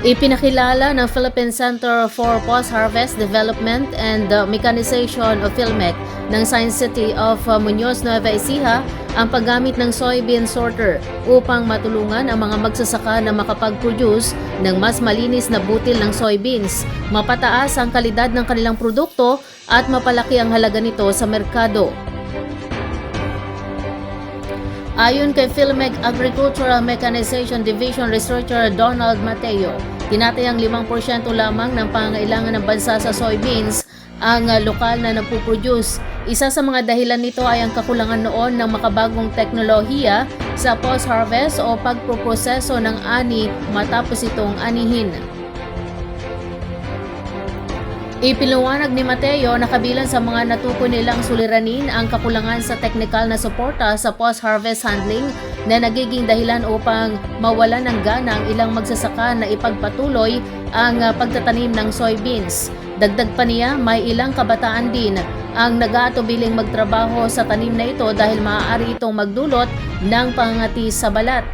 Ipinakilala ng Philippine Center for Post-Harvest Development and Mechanization of PhilMec ng Science City of Muñoz, Nueva Ecija ang paggamit ng soybean sorter upang matulungan ang mga magsasaka na makapag-produce ng mas malinis na butil ng soybeans, mapataas ang kalidad ng kanilang produkto at mapalaki ang halaga nito sa merkado. Ayon kay PhilMec Agricultural Mechanization Division Researcher Donald Mateo, tinatayang 5% lamang ng pangangailangan ng bansa sa soybeans ang lokal na napuproduce. Isa sa mga dahilan nito ay ang kakulangan noon ng makabagong teknolohiya sa post-harvest o pagproproseso ng ani matapos itong anihin. Ipiliwanag ni Mateo na kabilang sa mga natukoy nilang suliranin ang kakulangan sa teknikal na suporta sa post-harvest handling na nagiging dahilan upang mawalan ng gana ang ilang magsasaka na ipagpatuloy ang pagtatanim ng soybeans. Dagdag pa niya, may ilang kabataan din ang nag-aatubiling magtrabaho sa tanim na ito dahil maaari itong magdulot ng pangangati sa balat.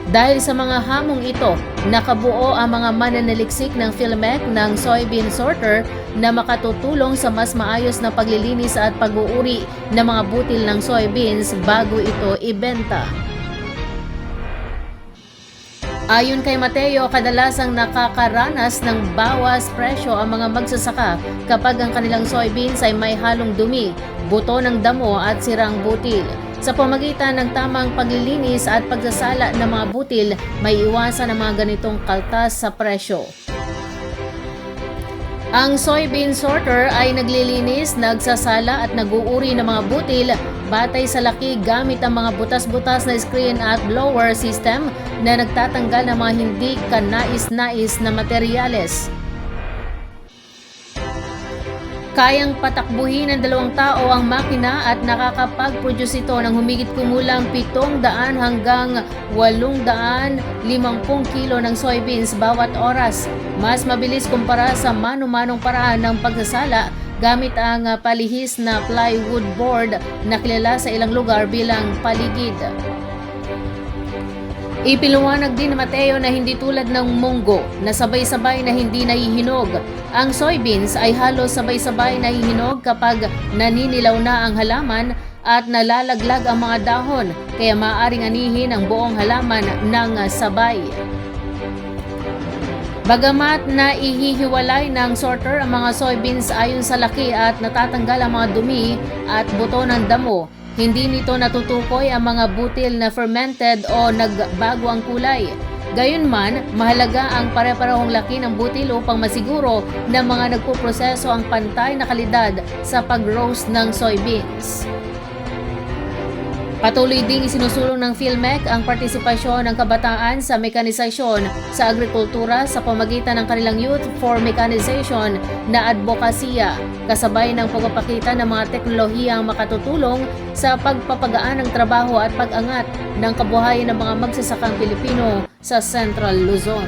Dahil sa mga hamong ito, nakabuo ang mga mananaliksik ng PhilMec ng soybean sorter na makatutulong sa mas maayos na paglilinis at pag-uuri ng mga butil ng soybeans bago ito ibenta. Ayon kay Mateo, kadalasang nakakaranas ng bawas presyo ang mga magsasaka kapag ang kanilang soybeans ay may halong dumi, buto ng damo at sirang butil. Sa pamagitan ng tamang paglilinis at pagsasala ng mga butil, may iwasan ang mga ganitong kaltas sa presyo. Ang soybean sorter ay naglilinis, nagsasala at nag-uuri ng mga butil batay sa laki gamit ang mga butas-butas na screen at blower system na nagtatanggal ng mga hindi kanais-nais na materyales. Kayang patakbuhin ng 2 tao ang makina at nakakapag-produce ito ng humigit kumulang 700 hanggang 850 kilo ng soybeans bawat oras. Mas mabilis kumpara sa mano-manong paraan ng pagsasala gamit ang palihis na plywood board na kilala sa ilang lugar bilang paligid. Ipiliwanag din ni Mateo na hindi tulad ng munggo na sabay-sabay na hindi nahihinog. Ang soybeans ay halos sabay-sabay nahihinog kapag naninilaw na ang halaman at nalalaglag ang mga dahon, kaya maaaring anihin ang buong halaman ng sabay. Bagamat na ihihiwalay ng sorter ang mga soybeans ayon sa laki at natatanggal ang mga dumi at buto ng damo, hindi nito natutukoy ang mga butil na fermented o nagbago ang kulay. Gayunman, mahalaga ang pare-parehong laki ng butil upang masiguro na mga nagpuproseso ang pantay na kalidad sa pag-roast ng soybeans. Patuloy ding isinusulong ng PhilMec ang partisipasyon ng kabataan sa mekanisasyon sa agrikultura sa pamagitan ng kanilang Youth for Mechanization na advokasya, kasabay ng pagpapakita ng mga teknolohiyang makatutulong sa pagpapagaan ng trabaho at pag-angat ng kabuhayan ng mga magsasakang Pilipino sa Central Luzon.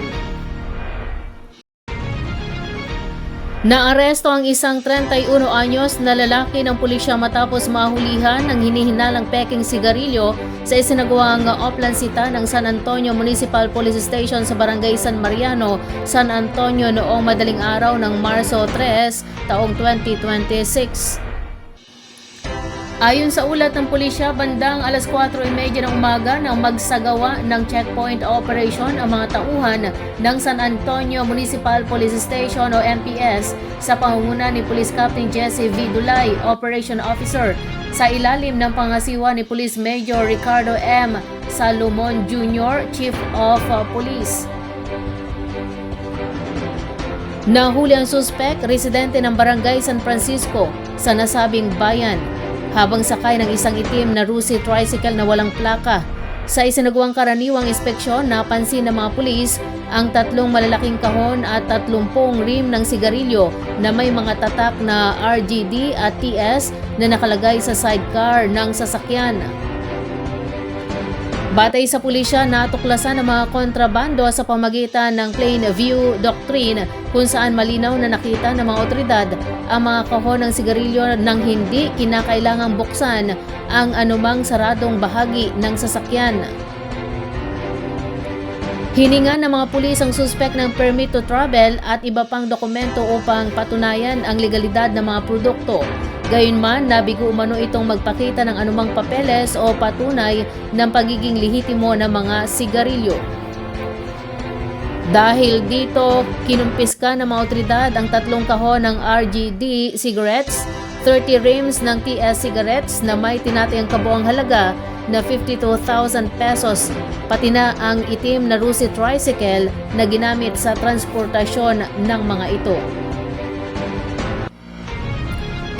Naaresto ang isang 31 anyos na lalaki ng pulisya matapos mahulihan ng hinihinalang peking sigarilyo sa isinagawang oplansita ng San Antonio Municipal Police Station sa Barangay San Mariano, San Antonio noong madaling araw ng Marso 3, taong 2026. Ayon sa ulat ng pulisya, bandang alas 4:30 ng umaga nang magsagawa ng checkpoint operation ang mga tauhan ng San Antonio Municipal Police Station o MPS sa pangunguna ni Police Captain Jesse V. Dulay, Operation Officer, sa ilalim ng pangasiwa ni Police Major Ricardo M. Salomon Jr., Chief of Police. Nahuli ang suspect, residente ng Barangay San Francisco sa nasabing bayan, habang sakay ng isang itim na Rusi tricycle na walang plaka. Sa isinagawang karaniwang inspeksyon, napansin ng mga pulis ang 3 malalaking kahon at 30 rim ng sigarilyo na may mga tatak na RGD at TS na nakalagay sa sidecar ng sasakyan. Batay sa pulisya, natuklasan ang mga kontrabando sa pamagitan ng plain view doctrine kung saan malinaw na nakita ng mga otoridad ang mga kahon ng sigarilyo nang hindi kinakailangang buksan ang anumang saradong bahagi ng sasakyan. Hininga ng mga pulis ang suspect ng permit to travel at iba pang dokumento upang patunayan ang legalidad ng mga produkto. Gayunman, nabigo umano itong magpakita ng anumang papeles o patunay ng pagiging lehitimo ng mga sigarilyo. Dahil dito, kinumpiska ng mga otoridad ang 3 kahon ng RGD cigarettes, 30 rims ng TS cigarettes na may tinatayang kabuang halaga na 52,000 pesos, pati na ang itim na Rusi tricycle na ginamit sa transportasyon ng mga ito.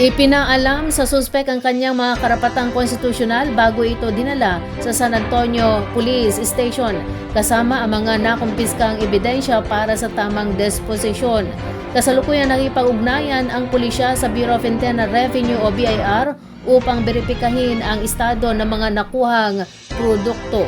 Ipinaalam sa suspek ang kanyang mga karapatang konstitusyonal bago ito dinala sa San Antonio Police Station kasama ang mga nakumpiskang ebidensya para sa tamang disposisyon. Kasalukuyan nakipag-ugnayan ang pulisya sa Bureau of Internal Revenue o BIR upang beripikahin ang estado ng mga nakuhang produkto.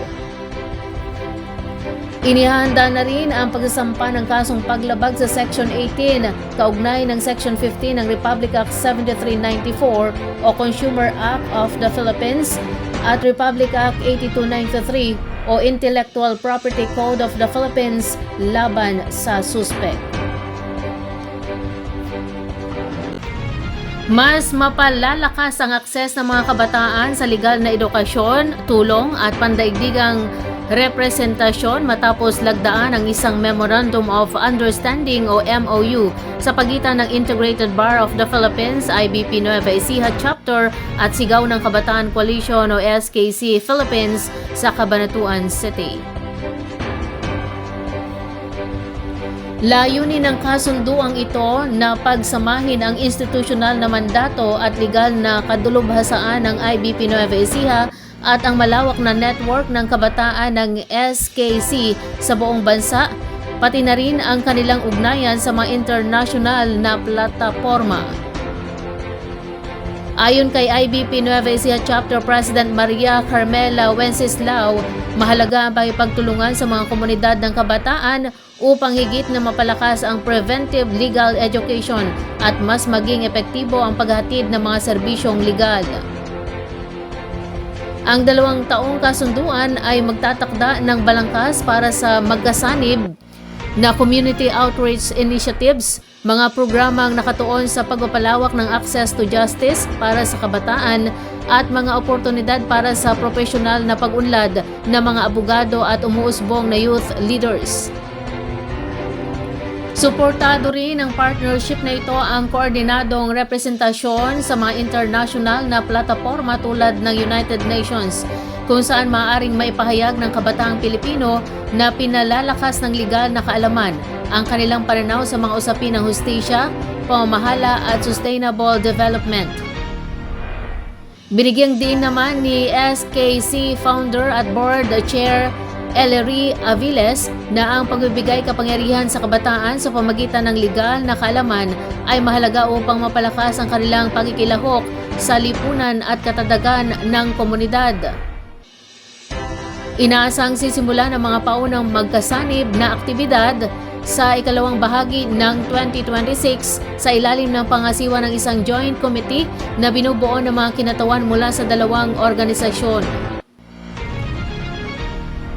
Inihanda na rin ang pagsasampa ng kasong paglabag sa Section 18 kaugnay ng Section 15 ng Republic Act 7394 o Consumer Act of the Philippines at Republic Act 8293 o Intellectual Property Code of the Philippines laban sa suspek. Mas mapalalakas ang akses ng mga kabataan sa legal na edukasyon, tulong at pandaigdigang representasyon matapos lagdaan ang isang Memorandum of Understanding o MOU sa pagitan ng Integrated Bar of the Philippines, IBP Nueva Ecija Chapter at Sigaw ng Kabataan Coalition o SKC Philippines sa Cabanatuan City. Layunin ng kasunduang ito na pagsamahin ang institusyonal na mandato at legal na kadulubhasaan ng IBP Nueva Ecija at ang malawak na network ng kabataan ng SKC sa buong bansa, pati na rin ang kanilang ugnayan sa mga international na plataporma. Ayon kay IBP Nueva Ecija Chapter President Maria Carmela Wenceslao, mahalaga ang pakipagtulungan sa mga komunidad ng kabataan upang higit na mapalakas ang preventive legal education at mas maging epektibo ang paghatid ng mga serbisyong legal. Ang 2 taong kasunduan ay magtatakda ng balangkas para sa magkasanib na community outreach initiatives, mga programang nakatuon sa pagpapalawak ng access to justice para sa kabataan at mga oportunidad para sa profesional na pag-unlad ng mga abogado at umuusbong na youth leaders. Suportado rin ng partnership na ito ang koordinadong representasyon sa mga international na plataporma tulad ng United Nations, kung saan maaaring maipahayag ng kabataang Pilipino na pinalalakas ng legal na kaalaman ang kanilang pananaw sa mga usapin ng hustisya, pamamahala at sustainable development. Binigyang diin naman ni SKC Founder at Board Chair Ellery Aviles na ang pagbibigay kapangyarihan sa kabataan sa pamagitan ng legal na kaalaman ay mahalaga upang mapalakas ang kanilang pakikilahok sa lipunan at katatagan ng komunidad. Inaasang sisimula ng mga paunang magkasanib na aktibidad sa ikalawang bahagi ng 2026 sa ilalim ng pangasiwa ng isang joint committee na binubuo ng mga kinatawan mula sa 2 organisasyon.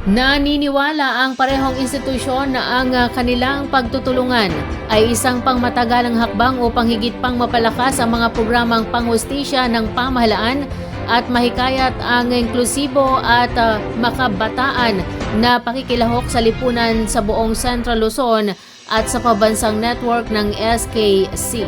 Naniniwala ang parehong institusyon na ang kanilang pagtutulungan ay isang pangmatagalang hakbang upang higit pang mapalakas ang mga programang panghustisya ng pamahalaan at mahikayat ang inklusibo at makabataan na pakikilahok sa lipunan sa buong Central Luzon at sa pabansang network ng SKC.